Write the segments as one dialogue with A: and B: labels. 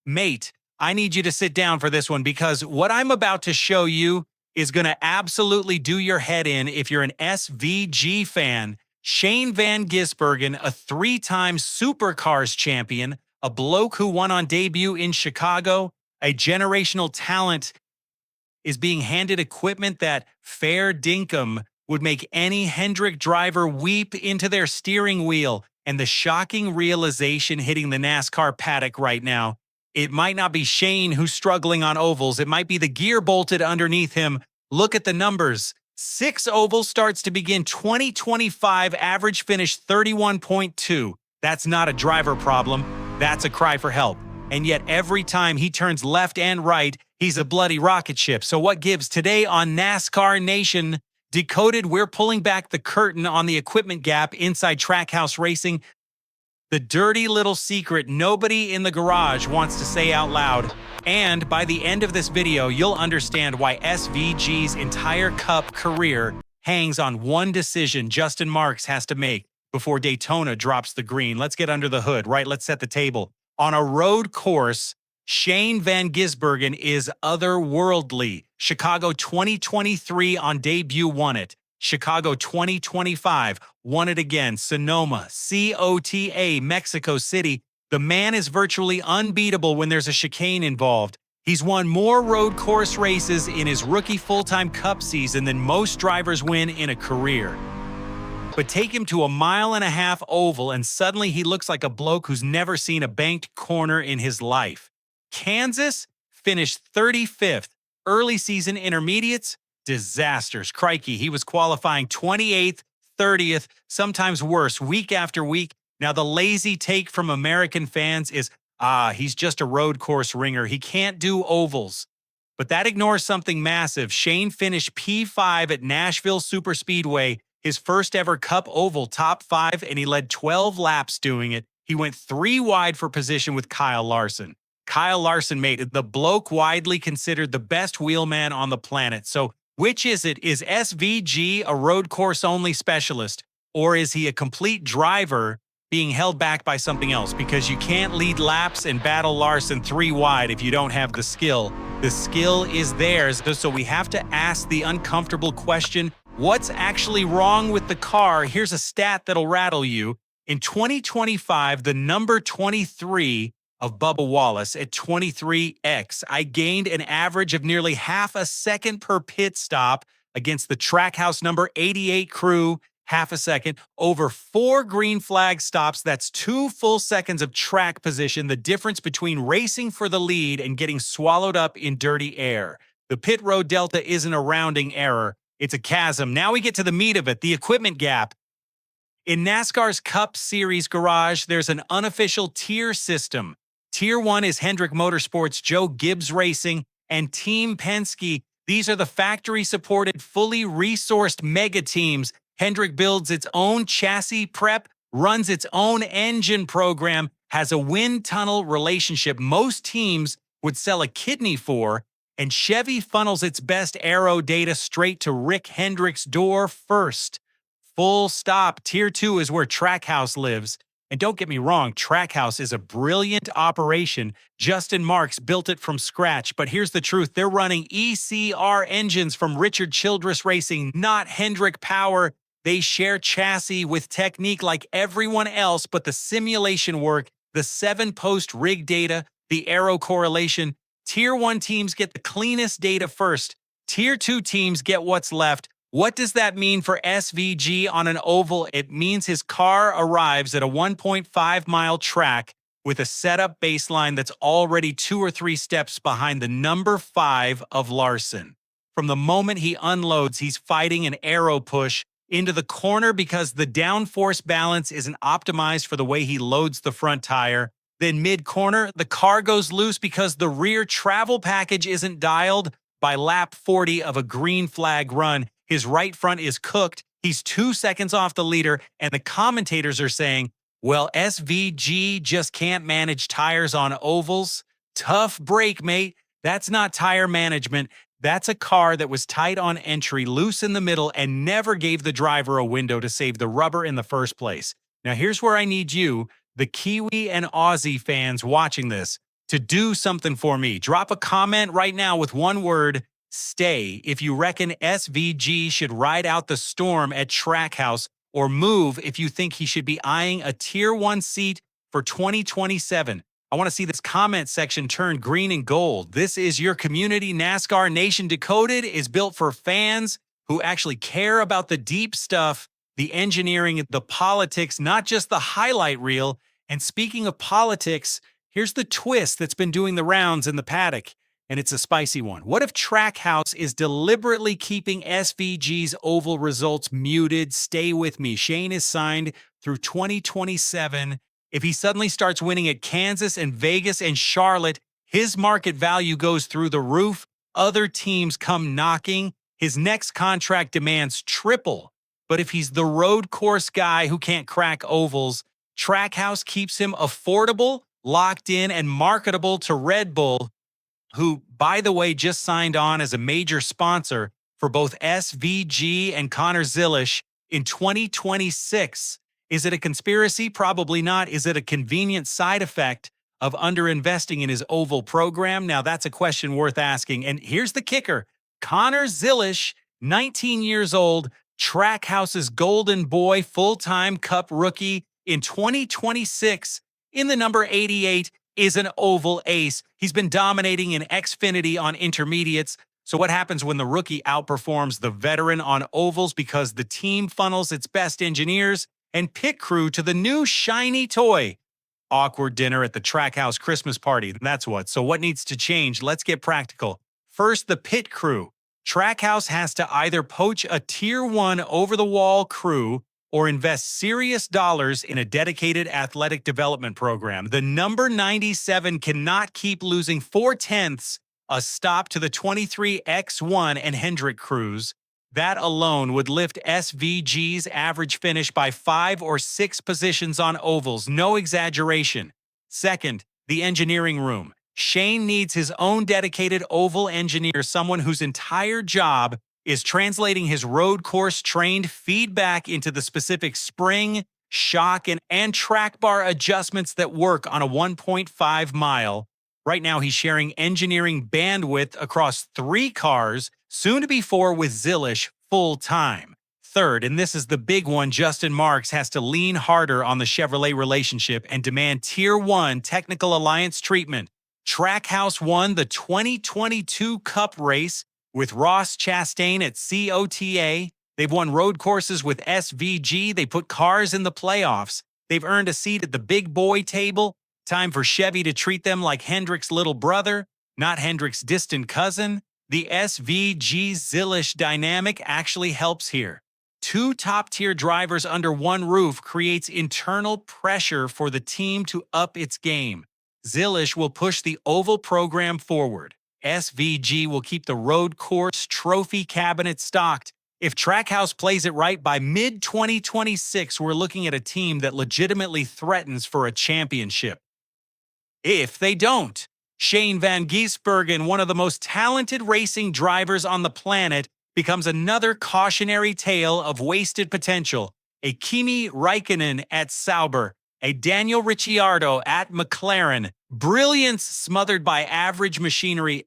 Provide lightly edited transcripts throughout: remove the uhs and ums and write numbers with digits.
A: Mate, I need you to sit down for this one because what I'm about to show you is going to absolutely do your head in if you're an SVG fan. Shane Van Gisbergen, a three-time Supercars champion, a bloke who won on debut in Chicago, a generational talent, is being handed equipment that, fair dinkum, would make any Hendrick driver weep into their steering wheel. And the shocking realization hitting the NASCAR paddock right now, it might not be Shane who's struggling on ovals. It might be the gear bolted underneath him. Look at the numbers. 6 oval starts to begin 2025, average finish 31.2. That's not a driver problem. That's a cry for help. And yet every time he turns left and right, he's a bloody rocket ship. So what gives? Today on NASCAR Nation Decoded, we're pulling back the curtain on the equipment gap inside Trackhouse Racing. The dirty little secret nobody in the garage wants to say out loud. And by the end of this video, you'll understand why SVG's entire Cup career hangs on one decision Justin Marks has to make before Daytona drops the green. Let's get under the hood, right? Let's set the table. On a road course, Shane Van Gisbergen is otherworldly. Chicago 2023 on debut won it. Chicago 2025 won it again. Sonoma, COTA, Mexico City. The man is virtually unbeatable when there's a chicane involved. He's won more road course races in his rookie full-time Cup season than most drivers win in a career. But take him to a 1.5 mile oval and suddenly he looks like a bloke who's never seen a banked corner in his life. Kansas finished 35th. Early season intermediates, disasters. Crikey, he was qualifying 28th, 30th, sometimes worse, week after week. Now the lazy take from American fans is, he's just a road course ringer. He can't do ovals. But that ignores something massive. Shane finished P5 at Nashville Superspeedway, his first ever Cup oval, top 5, and he led 12 laps doing it. He went 3 wide for position with Kyle Larson. Kyle Larson made it, the bloke widely considered the best wheelman on the planet. So which is it? Is SVG a road course only specialist, or is he a complete driver being held back by something else? Because you can't lead laps and battle Larson 3 wide if you don't have the skill. The skill is theirs, so we have to ask the uncomfortable question, what's actually wrong with the car? Here's a stat that'll rattle you. In 2025, the number 23 of Bubba Wallace at 23x, I gained an average of nearly half a second per pit stop against the Trackhouse number 88 crew, half a second. Over 4 green flag stops, that's 2 full seconds of track position, the difference between racing for the lead and getting swallowed up in dirty air. The pit road delta isn't a rounding error, it's a chasm. Now we get to the meat of it, the equipment gap. In NASCAR's Cup Series garage, there's an unofficial tier system. Tier 1 is Hendrick Motorsports, Joe Gibbs Racing, and Team Penske. These are the factory-supported, fully resourced mega teams. Hendrick builds its own chassis prep, runs its own engine program, has a wind tunnel relationship most teams would sell a kidney for, and Chevy funnels its best aero data straight to Rick Hendrick's door first. Full stop. Tier 2 is where Trackhouse lives. And don't get me wrong, Trackhouse is a brilliant operation. Justin Marks built it from scratch, but here's the truth. They're running ECR engines from Richard Childress Racing, not Hendrick Power. They share chassis with technique like everyone else, but the simulation work, the 7-post rig data, the aero correlation. Tier 1 teams get the cleanest data first. Tier 2 teams get what's left. What does that mean for SVG on an oval? It means his car arrives at a 1.5 mile track with a setup baseline that's already 2 or 3 steps behind the number 5 of Larson. From the moment he unloads, he's fighting an aero push into the corner because the downforce balance isn't optimized for the way he loads the front tire. Then mid-corner, the car goes loose because the rear travel package isn't dialed. By lap 40 of a green flag run, his right front is cooked, he's 2 seconds off the leader, and the commentators are saying, well, SVG just can't manage tires on ovals. Tough break, mate. That's not tire management. That's a car that was tight on entry, loose in the middle, and never gave the driver a window to save the rubber in the first place. Now here's where I need you, the Kiwi and Aussie fans watching this, to do something for me. Drop a comment right now with one word, stay, if you reckon SVG should ride out the storm at Trackhouse, or move if you think he should be eyeing a Tier 1 seat for 2027. I want to see this comment section turn green and gold. This is your community. NASCAR Nation Decoded is built for fans who actually care about the deep stuff, the engineering, the politics, not just the highlight reel. And speaking of politics, here's the twist that's been doing the rounds in the paddock, and it's a spicy one. What if Trackhouse is deliberately keeping SVG's oval results muted? Stay with me. Shane is signed through 2027. If he suddenly starts winning at Kansas and Vegas and Charlotte, his market value goes through the roof. Other teams come knocking. His next contract demands triple. But if he's the road course guy who can't crack ovals, Trackhouse keeps him affordable, locked in, and marketable to Red Bull, who, by the way, just signed on as a major sponsor for both SVG and Connor Zilisch in 2026. Is it a conspiracy? Probably not. Is it a convenient side effect of underinvesting in his oval program? Now, that's a question worth asking. And here's the kicker. Connor Zilisch, 19 years old, Trackhouse's golden boy, full-time Cup rookie in 2026, in the number 88, is an oval ace. He's been dominating in Xfinity on intermediates. So what happens when the rookie outperforms the veteran on ovals? Because the team funnels its best engineers and pit crew to the new shiny toy. Awkward dinner at the Trackhouse Christmas party, that's what. So what needs to change? Let's get practical. First, the pit crew. Trackhouse has to either poach a Tier 1 over-the-wall crew or invest serious dollars in a dedicated athletic development program. The number 97 cannot keep losing 4/10 a stop to the 23 X1 and Hendrick crews. That alone would lift SVG's average finish by 5 or 6 positions on ovals. No exaggeration. Second, the engineering room. Shane needs his own dedicated oval engineer, someone whose entire job is translating his road course trained feedback into the specific spring, shock, and track bar adjustments that work on a 1.5 mile. Right now, he's sharing engineering bandwidth across 3 cars, soon to be 4 with Zilisch full-time. Third, and this is the big one, Justin Marks has to lean harder on the Chevrolet relationship and demand Tier 1 technical alliance treatment. Trackhouse won the 2022 Cup race with Ross Chastain at COTA. They've won road courses with SVG. They put cars in the playoffs. They've earned a seat at the big boy table. Time for Chevy to treat them like Hendrick's little brother, not Hendrick's distant cousin. The SVG Zilisch dynamic actually helps here. 2 top-tier drivers under one roof creates internal pressure for the team to up its game. Zilisch will push the oval program forward. SVG will keep the road course trophy cabinet stocked. If Trackhouse plays it right, by mid-2026, we're looking at a team that legitimately threatens for a championship. If they don't, Shane Van Gisbergen, one of the most talented racing drivers on the planet, becomes another cautionary tale of wasted potential. A Kimi Räikkönen at Sauber, a Daniel Ricciardo at McLaren, brilliance smothered by average machinery.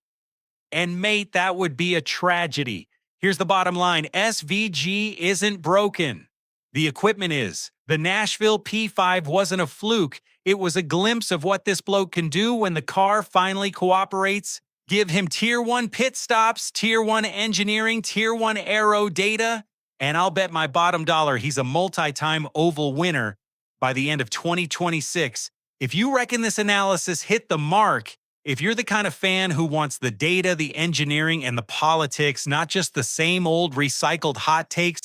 A: And mate, that would be a tragedy. Here's the bottom line. SVG isn't broken. The equipment is. The Nashville P5 wasn't a fluke. It was a glimpse of what this bloke can do when the car finally cooperates. Give him Tier 1 pit stops, Tier 1 engineering, Tier 1 aero data, and I'll bet my bottom dollar he's a multi-time oval winner by the end of 2026. If you reckon this analysis hit the mark, if you're the kind of fan who wants the data, the engineering, and the politics, not just the same old recycled hot takes,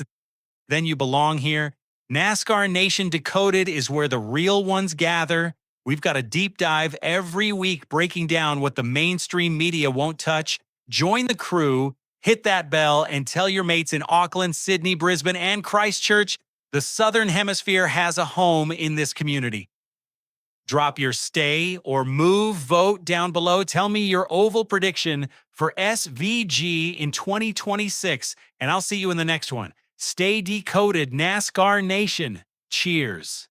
A: then you belong here. NASCAR Nation Decoded is where the real ones gather. We've got a deep dive every week breaking down what the mainstream media won't touch. Join the crew, hit that bell, and tell your mates in Auckland, Sydney, Brisbane, and Christchurch the Southern Hemisphere has a home in this community. Drop your stay or move vote down below. Tell me your oval prediction for SVG in 2026, and I'll see you in the next one. Stay decoded, NASCAR Nation. Cheers.